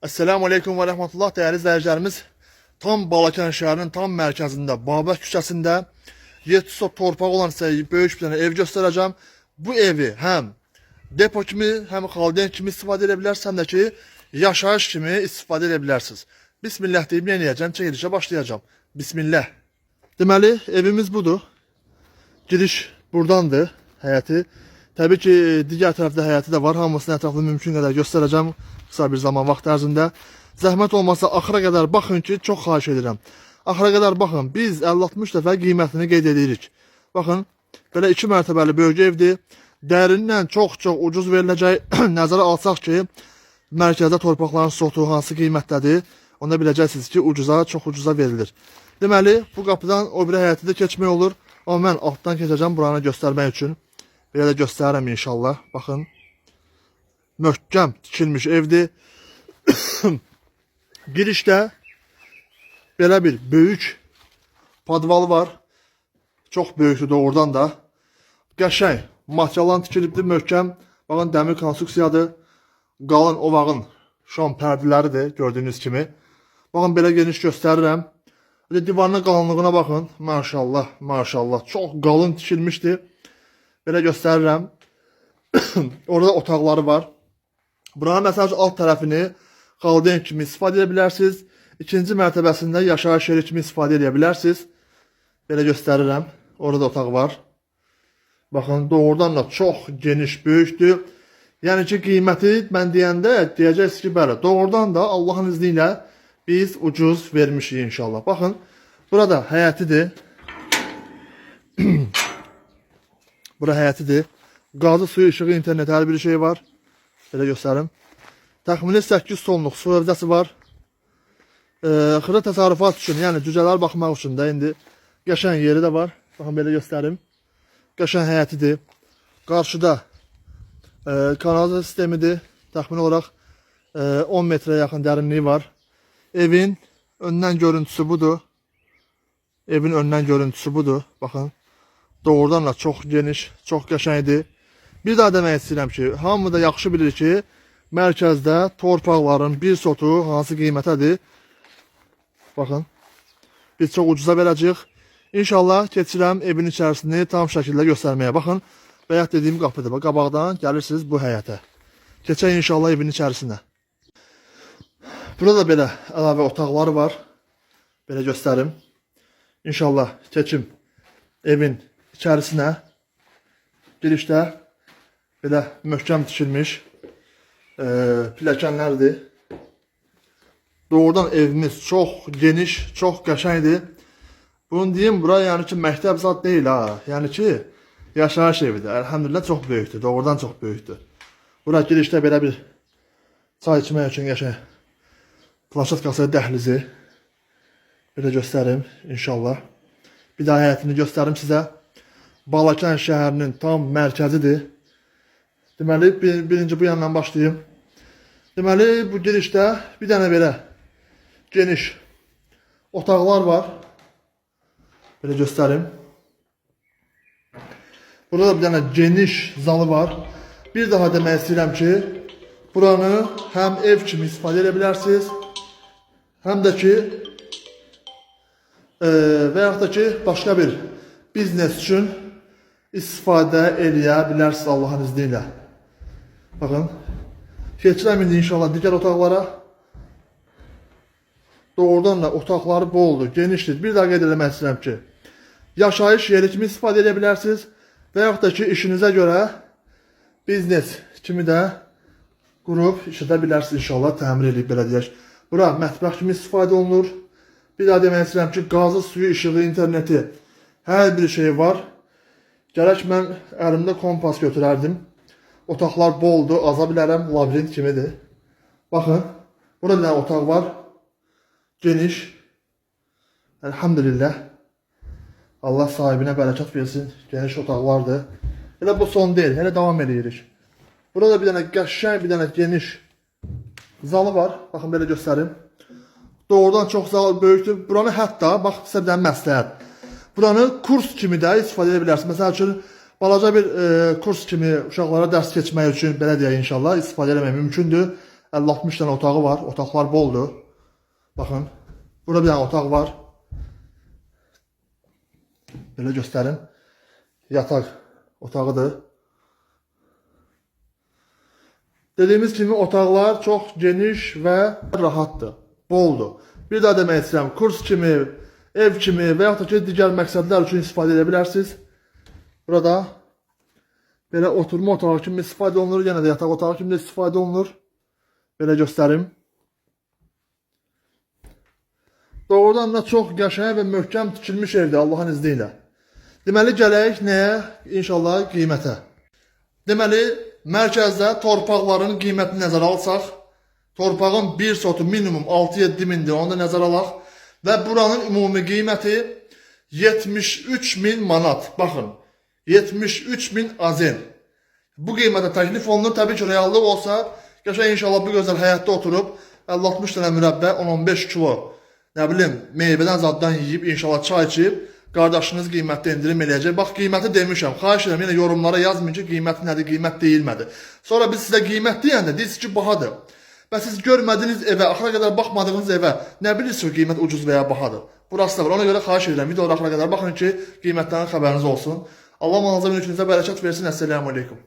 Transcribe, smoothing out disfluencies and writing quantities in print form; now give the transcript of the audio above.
Esselamu Aleyküm ve Rahmetullah değerli izleyicilerimiz. Tam Balakən şəhərinin tam mərkəzində, Babək küçəsində 7 sot torpaq olan sizə böyük bir tane ev göstereceğim. Bu evi həm depo kimi, həm xalden kimi istifadə edə bilərsiniz, həm də ki yaşayış kimi istifadə edə bilərsiniz. Bismillah deyib nə edəcəm? Çəkilişə başlayacağım. Bismillah. Deməli evimiz budur. Giriş buradandır, həyəti. Təbii ki, digər tərəfdə həyəti də var. Hamısını ətraflı mümkün qədər göstərəcəm qısa bir zaman vaxt ərzində. Zəhmət olmasa axıra qədər baxın ki, çox xahiş edirəm. Axıra qədər baxın. Biz 50-60 dəfə qiymətini qeyd edirik. Baxın, belə 2 mərtəbəli böyük evdir. Dərinindən çox ucuz veriləcək. Nəzərə alsaq ki, mərkəzdə torpaqların sotu hansı qiymətdədir, onda biləcəksiniz ki, çox ucuza verilir. Deməli, bu qapıdan o biri həyəti də keçmək olur. Amma mən altdan keçəcəm buranı göstərmək üçün. Belə də göstərirəm inşallah. Baxın. Möhkəm tikilmiş evdir. Girişdə belə bir böyük padvalı var. Çox böyükdür doğrudan da. Qəşəng materialdan tikilibdir, möhkəm. Baxın, dəmir konstruksiyadır. Qalın ovağın şam pərdələridir gördüyünüz kimi. Baxın, belə geniş göstərirəm. Divarının qalınlığına baxın. Maşallah, maşallah. Çox qalın tikilmişdir. Belə göstərirəm. Orada otaqları var. Buranın məsəl alt tərəfini xalden kimi istifadə edə bilərsiniz. İkinci mərtəbəsində yaşayış yeri kimi istifadə edə bilərsiniz. Belə göstərirəm. Orada otaq var. Baxın, doğrudan da çox geniş, böyükdür. Yəni ki, qiyməti mən deyəndə deyəcəksiniz ki, bəli, doğrudan da Allahın izni ilə biz ucuz vermişik inşallah. Baxın, burada həyətidir. Bura həyətidir. Qazı, suyu, işığı, internet, hər bir şey var. Belə göstərim. Təxmini 8 tonluq su övdəsi var. Xırda təsərrüfat üçün, yəni cücələr baxmaq üçün də indi qəşəng yeri də var. Baxın, belə göstərim. Qəşəng həyətidir. Qarşıda kanalizasiya sistemidir. Təxmini olaraq 10 metrə yaxın dərinliyi var. Evin öndən görüntüsü budur. Evin öndən görüntüsü budur. Baxın. Doğrudan da çox geniş, çox qəşəngdir. Bir daha demək istəyirəm ki, hamı da yaxşı bilir ki, mərkəzdə torpaqların bir sotu hansı qiymətədir. Baxın. Biz çox ucuza verəcəyik. İnşallah keçirəm evin içərisini tam şəkildə göstərməyə. Baxın, bayaq dediyim qapıdır. Qabaqdan gəlirsiniz bu həyətə. Keçək inşallah evin içərisinə. Burada da belə əlavə otaqları var. Belə göstərim. İnşallah keçim evin içərisinə. Girişdə belə möhkəm tikilmiş pilləkənlərdir. Doğrudan evimiz çox geniş, çox qəşəngdir. Bunu deyim, bura yəni ki, məktəb zad deyil ha. Yəni ki, yaşayış evidir. Elhamdülillah çox böyükdür. Doğrudan çox böyükdür. Bura girişdə belə bir çay içmək üçün qəşəng plaşatkası dəhlizi. Belə göstərim inşallah. Bir daha həyətini göstərim sizə. Balakən şəhərinin tam mərkəzidir. Deməli, birinci bu yandan başlayayım. Deməli, bu girişdə bir dənə belə geniş otaqlar var. Belə göstərim. Burada da bir dənə geniş zalı var. Bir daha demək istəyirəm ki, buranı həm ev kimi istifadə edə bilərsiniz, həm də ki, və yaxud da ki, başqa bir biznes üçün istifadə edə bilərsiniz Allahın izni ilə. Baxın, keçirəm indi inşallah digər otaqlara. Doğrudan da otaqları boldur, genişdir. Bir daha qeyd eləmək istəyirəm ki, yaşayış yeri kimi istifadə edə bilərsiniz və yaxud da ki, işinizə görə biznes kimi də qurub işlədə bilərsiniz inşallah, təmir edib belə deyək. Bura mətbəx kimi istifadə olunur. Bir daha demək istəyirəm ki, qazı, suyu, işığı, interneti, hər bir şey var. Gərək mən əlimdə kompas götürərdim. Otaqlar boldur, aza bilərəm, labirint kimidir. Baxın, burada bir dənə otaq var. Geniş. Elhamdülillah. Allah sahibinə bərəkat versin. Geniş otaqlardır. Elə bu son deyil, elə davam edirik. Burada bir dənə qəşəng, bir dənə geniş zalı var. Baxın, belə göstərim. Doğrudan çox zal böyükdür. Buranı hətta, bax, sizə bir dənə məsləhət. Buranı kurs kimi də istifadə edə bilərsiniz. Məsəl üçün, balaca bir kurs kimi uşaqlara dərs keçmək üçün, belə deyək inşallah, istifadə etmək mümkündür. 50-60 dənə otağı var. Otaqlar boldur. Baxın. Burada bir dənə otaq var. Belə göstərim. Yataq otağıdır. Dediyimiz kimi otaqlar çox geniş və rahatdır. Boldur. Bir daha demək istəyirəm, kurs kimi, ev kimi və yaxud da ki, digər məqsədlər üçün istifadə edə bilərsiniz. Burada belə oturma otağı kimi istifadə olunur, yenə də yataq otağı kimi də istifadə olunur. Belə göstərim. Doğrudan da çox qəşəng və möhkəm tikilmiş evdir Allahın izni ilə. Deməli, gələk nəyə? İnşallah qiymətə. Deməli, mərkəzdə torpaqların qiymətini nəzərə alsaq, torpağın bir sotu minimum 6-7 mindir, onu da nəzərə alaq. Və buranın ümumi qiyməti 73.000 manat. Baxın, 73.000 azen. Bu qiymətə təklif olunur. Təbii ki, reallıq olsa, qəşəng inşallah bu gözəl həyətdə oturub 50-60 dənə mürəbbə, 10-15 kilo, nə bilim, meyvədən zaddan yeyib, inşallah çay içib, qardaşınız qiymətdə indirim eləyəcək. Bax, qiyməti demişəm. Xahiş edirəm, yenə yorumlara yazmayın ki, qiymət nədir, qiymət deyilmədi. Sonra biz sizə qiymət deyəndə deyirsiniz ki, bahadır. Və siz görmədiyiniz evə, axıra qədər baxmadığınız evə nə bilirsiniz ki, qiymət ucuz və ya bahadır. Burası da var. Ona görə xahiş edirəm, videoları axıra qədər baxın ki, qiymətlərin xəbəriniz olsun. Allah manazı mülkünüzə bərəkət versin. Əssəlamu aleykum.